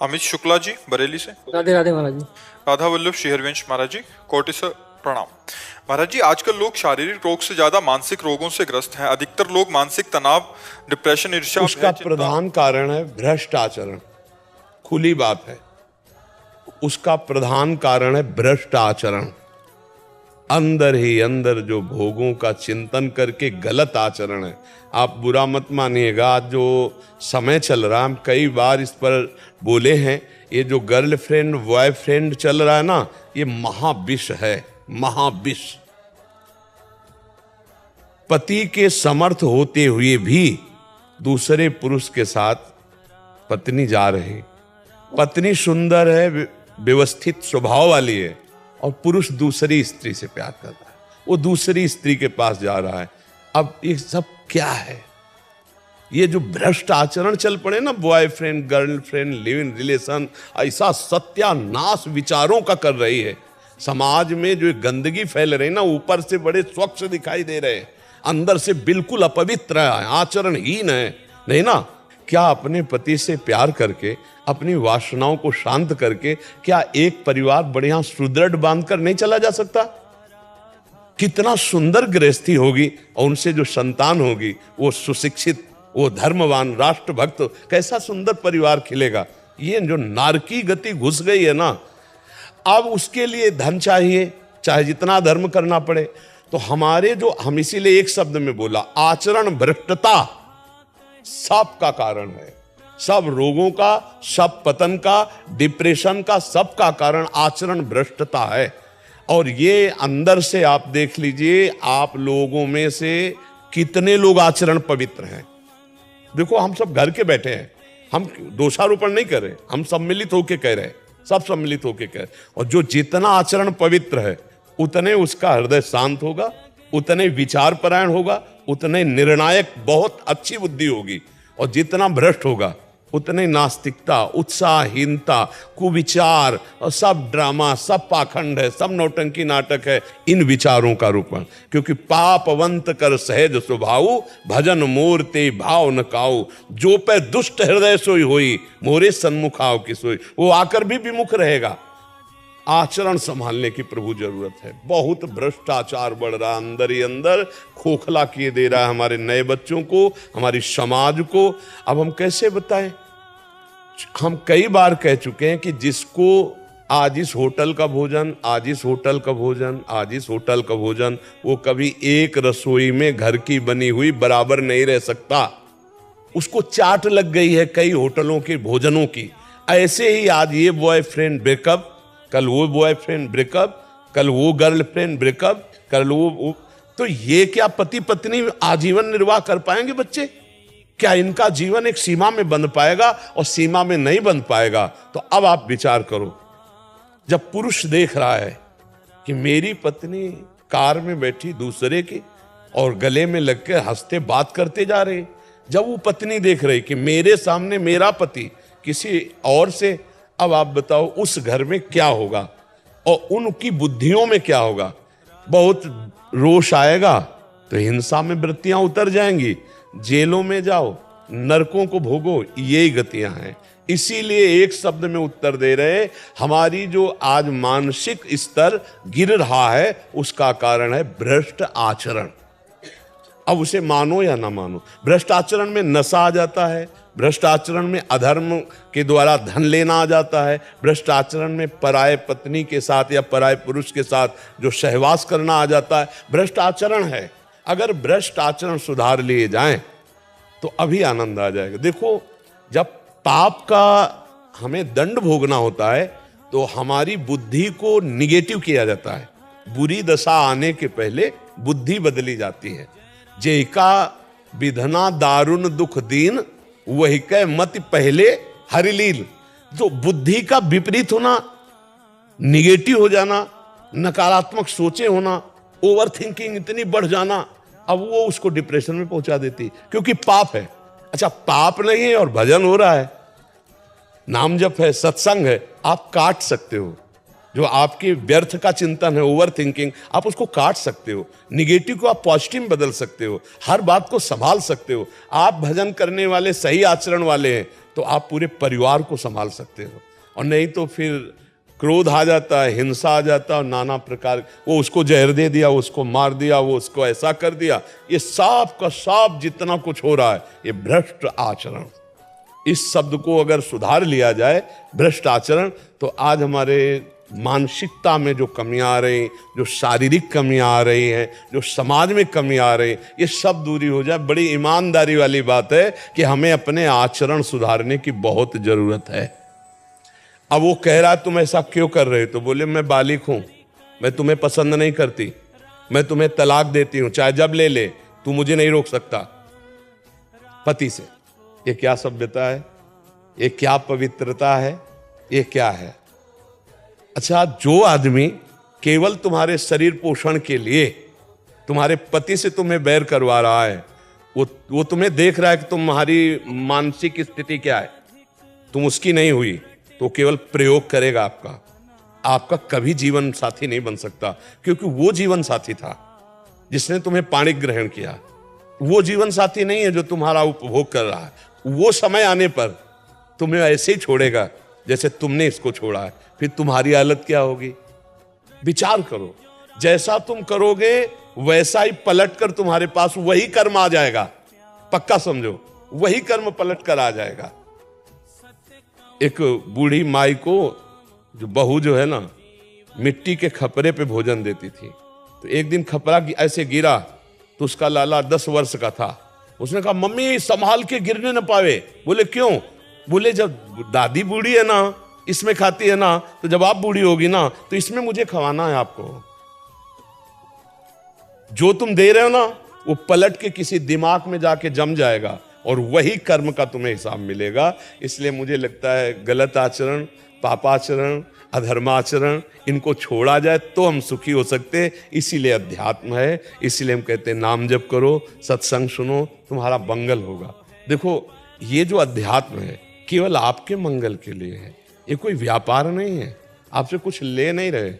अमित शुक्ला जी बरेली से। राधे राधे महाराज जी। राधा वल्लभ श्री हरिवंश महाराज जी, कोटि से प्रणाम। महाराज जी, आजकल लोग शारीरिक रोग से ज्यादा मानसिक रोगों से ग्रस्त हैं। अधिकतर लोग मानसिक तनाव, डिप्रेशन, ईर्ष्या, उसका भय, चिंता। प्रधान कारण है भ्रष्ट आचरण। खुली बात है, उसका प्रधान कारण है भ्रष्ट आचरण। अंदर ही अंदर जो भोगों का चिंतन करके गलत आचरण है। आप बुरा मत मानिएगा, आज जो समय चल रहा है, हम कई बार इस पर बोले हैं, ये जो गर्लफ्रेंड बॉयफ्रेंड चल रहा है ना, ये महाविष है, महाविष। पति के समर्थ होते हुए भी दूसरे पुरुष के साथ पत्नी जा रही, पत्नी सुंदर है, व्यवस्थित स्वभाव वाली है, और पुरुष दूसरी स्त्री से प्यार करता है, वो दूसरी स्त्री के पास जा रहा है। अब ये सब क्या है? ये जो भ्रष्ट आचरण चल पड़े ना, boyfriend girlfriend live in relation, ऐसा सत्यानाश विचारों का कर रही है। समाज में जो गंदगी फैल रही ना, ऊपर से बड़े स्वच्छ दिखाई दे रहे हैं, अंदर से बिल्कुल अपवित्र है, आचरणहीन है। नहीं ना? क्या अपने पति से प्यार करके, अपनी वासनाओं को शांत करके, क्या एक परिवार बढ़िया सुदृढ़ बांधकर नहीं चला जा सकता? कितना सुंदर गृहस्थी होगी, और उनसे जो संतान होगी वो सुशिक्षित, वो धर्मवान, राष्ट्रभक्त, कैसा सुंदर परिवार खिलेगा। ये जो नारकी गति घुस गई है ना, अब उसके लिए धन चाहिए, चाहे जितना धर्म करना पड़े। तो हमारे जो, हम इसीलिए एक शब्द में बोला, आचरण भ्रष्टता सब का कारण है। सब रोगों का, सब पतन का, डिप्रेशन का, सब का कारण आचरण भ्रष्टता है। और ये अंदर से आप देख लीजिए, आप लोगों में से कितने लोग आचरण पवित्र हैं। देखो, हम सब घर के बैठे हैं, हम दोषारोपण नहीं कर रहे, हम सम्मिलित होकर कह रहे हैं, सब सम्मिलित होकर कह रहे हैं। और जो जितना आचरण पवित्र है, उतने उसका हृदय शांत होगा, उतने विचार परायण होगा, उतने निर्णायक, बहुत अच्छी बुद्धि होगी। और जितना भ्रष्ट होगा, उतने नास्तिकता, उत्साहहीनता, कुविचार, और सब ड्रामा, सब पाखंड है, सब नौटंकी नाटक है, इन विचारों का रूपण। क्योंकि पापवंत कर सहज स्वभाव, भजन मूर्ति भाव न काऊ, जो पे दुष्ट हृदय सोई होई, मोरे सन्मुख आओ की सोई। वो आकर भी विमुख रहेगा। आचरण संभालने की प्रभु जरूरत है। बहुत भ्रष्टाचार बढ़ रहा, अंदर ही अंदर खोखला किए दे रहा है हमारे नए बच्चों को, हमारी समाज को। अब हम कैसे बताएं? हम कई बार कह चुके हैं कि जिसको आज इस होटल का भोजन, आज इस होटल का भोजन, आज इस होटल का भोजन, वो कभी एक रसोई में घर की बनी हुई बराबर नहीं रह सकता। उसको चाट लग गई है कई होटलों के भोजनों की। ऐसे ही आज ये बॉयफ्रेंड ब्रेकअप, कल वो बॉयफ्रेंड ब्रेकअप, कल वो गर्लफ्रेंड ब्रेकअप, कल वो। तो ये क्या पति पत्नी आजीवन निर्वाह कर पाएंगे बच्चे? क्या इनका जीवन एक सीमा में बंध पाएगा? और सीमा में नहीं बंध पाएगा तो अब आप विचार करो, जब पुरुष देख रहा है कि मेरी पत्नी कार में बैठी दूसरे की और गले में लग के हंसते बात करते जा रहे, जब वो पत्नी देख रही कि मेरे सामने मेरा पति किसी और से, अब आप बताओ उस घर में क्या होगा और उनकी बुद्धियों में क्या होगा? बहुत रोष आएगा, तो हिंसा में वृत्तियां उतर जाएंगी, जेलों में जाओ, नरकों को भोगो, यही गतियां हैं। इसीलिए एक शब्द में उत्तर दे रहे, हमारी जो आज मानसिक स्तर गिर रहा है, उसका कारण है भ्रष्ट आचरण। अब उसे मानो या ना मानो, भ्रष्ट आचरण में नशा आ जाता है, भ्रष्ट आचरण में अधर्म के द्वारा धन लेना आ जाता है, भ्रष्ट आचरण में पराये पत्नी के साथ या पराये पुरुष के साथ जो सहवास करना आ जाता है, भ्रष्ट आचरण है। अगर भ्रष्ट आचरण सुधार लिए जाएं तो अभी आनंद आ जाएगा। देखो, जब पाप का हमें दंड भोगना होता है तो हमारी बुद्धि को निगेटिव किया जाता है। बुरी दशा आने के पहले बुद्धि बदली जाती है। जेका विधना दारुण दुख दीन, वही कह मत पहले हरिलील। तो बुद्धि का विपरीत होना, निगेटिव हो जाना, नकारात्मक सोचे होना, ओवर थिंकिंग इतनी बढ़ जाना, अब वो उसको डिप्रेशन में पहुंचा देती, क्योंकि पाप है। अच्छा, पाप नहीं है और भजन हो रहा है, नाम जप है, सत्संग है, आप काट सकते हो। जो आपके व्यर्थ का चिंतन है, ओवर थिंकिंग, आप उसको काट सकते हो। निगेटिव को आप पॉजिटिव में बदल सकते हो। हर बात को संभाल सकते हो। आप भजन करने वाले, सही आचरण वाले हैं तो आप पूरे परिवार को संभाल सकते हो। और नहीं तो फिर क्रोध आ जाता है, हिंसा आ जाता है, नाना प्रकार, वो उसको जहर दे दिया, उसको मार दिया, वो उसको ऐसा कर दिया। ये साफ का साफ जितना कुछ हो रहा है ये भ्रष्ट आचरण। इस शब्द को अगर सुधार लिया जाए, भ्रष्ट आचरण, तो आज हमारे मानसिकता में जो कमियां आ रही, जो शारीरिक कमियां आ रही हैं, जो समाज में कमी आ रही, ये सब दूरी हो जाए। बड़ी ईमानदारी वाली बात है कि हमें अपने आचरण सुधारने की बहुत जरूरत है। अब वो कह रहा तुम ऐसा क्यों कर रहे हो, तो बोले मैं बालिक हूं, मैं तुम्हें पसंद नहीं करती, मैं तुम्हें तलाक देती हूं, चाहे जब ले ले, तू मुझे नहीं रोक सकता पति से। ये क्या सभ्यता है, ये क्या पवित्रता है, ये क्या है? अच्छा, जो आदमी केवल तुम्हारे शरीर पोषण के लिए तुम्हारे पति से तुम्हें बैर करवा रहा है, वो तुम्हें देख रहा है कि तुम्हारी मानसिक स्थिति क्या है, तुम उसकी नहीं हुई, तो केवल प्रयोग करेगा आपका कभी जीवन साथी नहीं बन सकता। क्योंकि वो जीवन साथी था जिसने तुम्हें पाणिक ग्रहण किया, वो जीवन साथी नहीं है जो तुम्हारा उपभोग कर रहा है। वो समय आने पर तुम्हें ऐसे ही छोड़ेगा जैसे तुमने इसको छोड़ा है। फिर तुम्हारी हालत क्या होगी? विचार करो, जैसा तुम करोगे वैसा ही पलट कर तुम्हारे पास वही कर्म आ जाएगा। पक्का समझो, वही कर्म पलट कर आ जाएगा। एक बूढ़ी माई को जो बहू जो है ना, मिट्टी के खपरे पे भोजन देती थी। तो एक दिन खपरा ऐसे गिरा तो उसका लाला 10 वर्ष का था। उसने कहा मम्मी संभाल के गिरने न पावे। बोले क्यों? बोले जब दादी बूढ़ी है ना, इसमें खाती है ना, तो जब आप बूढ़ी होगी ना तो इसमें मुझे खवाना है आपको। जो तुम दे रहे हो ना वो पलट के किसी दिमाग में जाके जम जाएगा और वही कर्म का तुम्हें हिसाब मिलेगा। इसलिए मुझे लगता है गलत आचरण, पापाचरण, अधर्माचरण, इनको छोड़ा जाए तो हम सुखी हो सकते। इसीलिए अध्यात्म है, इसीलिए हम कहते हैं नाम जप करो, सत्संग सुनो, तुम्हारा मंगल होगा। देखो, ये जो अध्यात्म है केवल आपके मंगल के लिए है, ये कोई व्यापार नहीं है। आपसे कुछ ले नहीं रहे,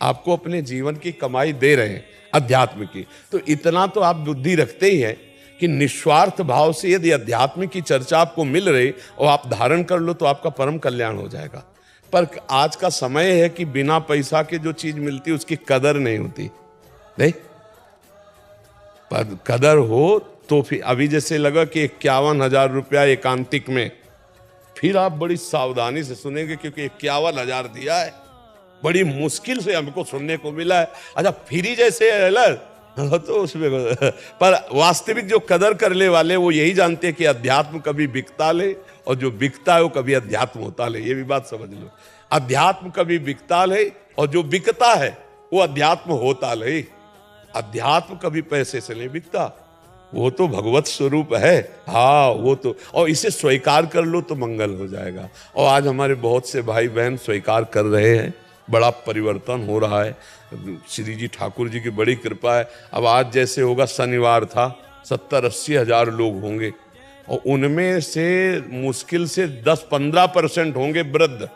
आपको अपने जीवन की कमाई दे रहे हैं अध्यात्म की। तो इतना तो आप बुद्धि रखते ही है कि निस्वार्थ भाव से यदि अध्यात्म की चर्चा आपको मिल रही और आप धारण कर लो तो आपका परम कल्याण हो जाएगा। पर आज का समय है कि बिना पैसा के जो चीज मिलती है उसकी कदर नहीं होती। नहीं, पर कदर हो तो फिर अभी जैसे लगा कि 51,000 रुपया एकांतिक में, फिर आप बड़ी सावधानी से सुनेंगे क्योंकि 51,000 दिया है, बड़ी मुश्किल से हमको सुनने को मिला है। अच्छा, फ्री जैसे है तो उसमें, पर वास्तविक जो कदर करने वाले वो यही जानते हैं कि अध्यात्म कभी बिकता ले और जो बिकता है वो कभी अध्यात्म होता ले। ये भी बात समझ लो, अध्यात्म कभी बिकता ले और जो बिकता है वो अध्यात्म होता ले। अध्यात्म कभी पैसे से नहीं बिकता, वो तो भगवत स्वरूप है। हाँ, वो तो, और इसे स्वीकार कर लो तो मंगल हो जाएगा। और आज हमारे बहुत से भाई बहन स्वीकार कर रहे हैं, बड़ा परिवर्तन हो रहा है। श्री जी ठाकुर जी की बड़ी कृपा है। अब आज जैसे होगा, शनिवार था, 70-80 हजार लोग होंगे और उनमें से मुश्किल से 10-15% होंगे वृद्ध,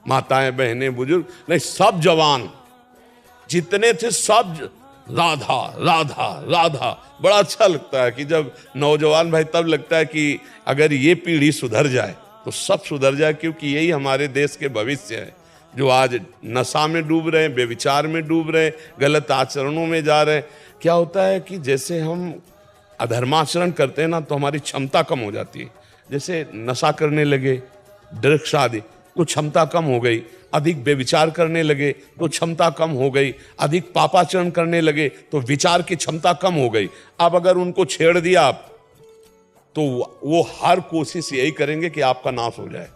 माताएं, बहनें, बुजुर्ग नहीं, सब जवान जितने थे सब राधा राधा राधा। बड़ा अच्छा लगता है कि जब नौजवान भाई, तब लगता है कि अगर ये पीढ़ी सुधर जाए तो सब सुधर जाए, क्योंकि यही हमारे देश के भविष्य है। जो आज नशा में डूब रहे हैं, बेविचार में डूब रहे हैं, गलत आचरणों में जा रहे हैं। क्या होता है कि जैसे हम अधर्माचरण करते हैं ना तो हमारी क्षमता कम हो जाती है। जैसे नशा करने लगे, ड्रग्स आदि, तो क्षमता कम हो गई। अधिक बेविचार करने लगे तो क्षमता कम हो गई। अधिक पापाचरण करने लगे तो विचार की क्षमता कम हो गई। अब अगर उनको छेड़ दिया आप, तो वो हर कोशिश यही करेंगे कि आपका नाश हो जाए,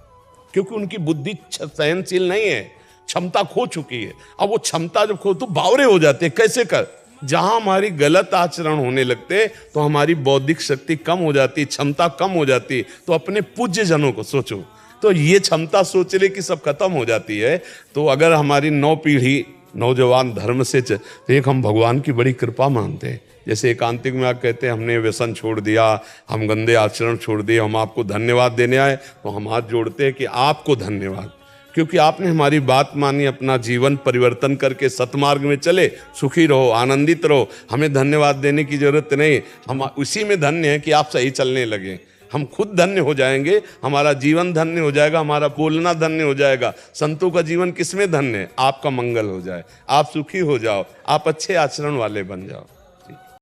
क्योंकि उनकी बुद्धि सहनशील नहीं है, क्षमता खो चुकी है। अब वो क्षमता जब खो तो बावरे हो जाते हैं। कैसे कर? जहां हमारी गलत आचरण होने लगते तो हमारी बौद्धिक शक्ति कम हो जाती, क्षमता कम हो जाती। तो अपने पूज्य जनों को सोचो, तो ये क्षमता सोचने की सब खत्म हो जाती है। तो अगर हमारी 9 पीढ़ी नौजवान धर्म से तो एक हम भगवान की बड़ी कृपा मानते हैं। जैसे एकांतिक में आप कहते हैं हमने व्यसन छोड़ दिया, हम गंदे आचरण छोड़ दिए, हम आपको धन्यवाद देने आए, तो हम हाथ जोड़ते हैं कि आपको धन्यवाद, क्योंकि आपने हमारी बात मानी, अपना जीवन परिवर्तन करके सतमार्ग में चले। सुखी रहो, आनंदित रहो, हमें धन्यवाद देने की जरूरत नहीं। हम उसी में धन्य हैं कि आप सही चलने लगे। हम खुद धन्य हो जाएंगे, हमारा जीवन धन्य हो जाएगा, हमारा बोलना धन्य हो जाएगा। संतों का जीवन किसमें धन्य है? आपका मंगल हो जाए, आप सुखी हो जाओ, आप अच्छे आचरण वाले बन जाओ।